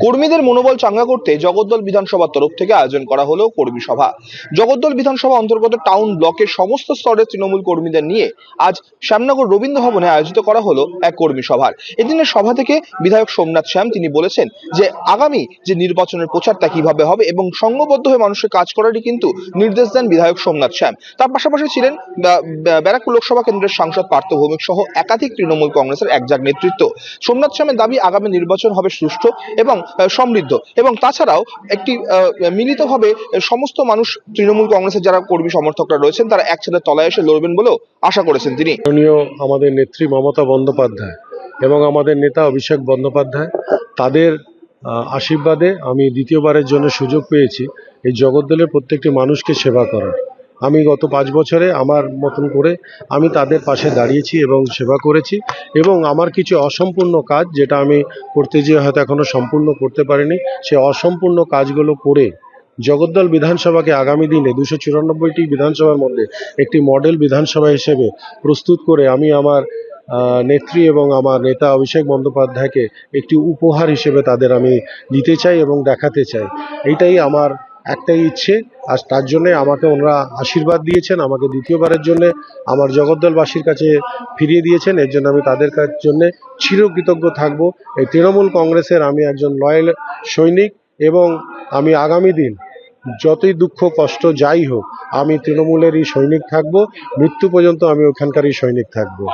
কর্মীদের মনোবল চাঙ্গা করতে জগদ্দল বিধানসভার তরফ থেকে আয়োজন করা হলো কর্মী সভা। জগদ্দল বিধানসভা অন্তর্গত টাউন ব্লকের সমস্ত স্তরের তৃণমূল কর্মীদের নিয়ে আজ শ্যামনগর রবীন্দ্র ভবনে আয়োজিত করা হলো এক কর্মী সভার। এদিনের সভা থেকে বিধায়ক সোমনাথ শ্যাম তিনি বলেছেন যে আগামী যে নির্বাচনের প্রচারটা কিভাবে হবে এবং সংঘবদ্ধ হয়ে মানুষের কাজ করারই কিন্তু নির্দেশ দেন বিধায়ক সোমনাথ শ্যাম। তার পাশাপাশি ছিলেন ব্যারাকপুর লোকসভা কেন্দ্রের সাংসদ পার্থ ভৌমিক সহ একাধিক তৃণমূল কংগ্রেসের একজাক নেতৃত্ব। সোমনাথ শ্যামের দাবি আগামী নির্বাচন হবে সুষ্ঠু এবং সমৃদ্ধ এবং তাছাড়াও একটি মিলিতভাবে সমস্ত মানুষ তৃণমূল কংগ্রেসের যারা কর্মী সমর্থকরা রয়েছেন তারা একসাথে তলায় এসে লড়বেন বলেও আশা করেছেন তিনি। আমাদের নেত্রী মমতা বন্দ্যোপাধ্যায় এবং আমাদের নেতা অভিষেক বন্দ্যোপাধ্যায় তাদের আশীর্বাদে আমি দ্বিতীয়বারের জন্য সুযোগ পেয়েছি এই জগদ্দলের প্রত্যেকটি মানুষকে সেবা করার। আমি গত 5 বছরে আমার মতন করে আমি তাদের পাশে দাঁড়িয়েছি এবং সেবা করেছি এবং আমার কিছু অসম্পূর্ণ কাজ যেটা আমি করতে গিয়ে হয়তো এখনো সম্পূর্ণ করতে পারিনি, সেই অসম্পূর্ণ কাজগুলো করে জগদ্দল বিধানসভাকে আগামী দিনে 294টি বিধানসভার মধ্যে একটি মডেল বিধানসভা হিসেবে প্রস্তুত করে আমি আমার নেত্রী এবং আমার নেতা অভিষেক বন্দ্যোপাধ্যায়কে একটি উপহার হিসেবে তাদের আমি দিতে চাই এবং দেখাতে চাই। এইটাই আমার একটাই ইচ্ছে। আর তার জন্যে আমাকে ওনারা আশীর্বাদ দিয়েছেন, আমাকে দ্বিতীয়বারের জন্য আমার জগদ্দলবাসীর কাছে ফিরিয়ে দিয়েছেন। এর জন্য আমি তাদের জন্য চিরকৃতজ্ঞ থাকব। এই তৃণমূল কংগ্রেসের আমি একজন লয়াল সৈনিক এবং আমি আগামী দিন যতই দুঃখ কষ্ট যাই হোক আমি তৃণমূলেরই সৈনিক থাকব, মৃত্যু পর্যন্ত আমি ওখানকারই সৈনিক থাকব।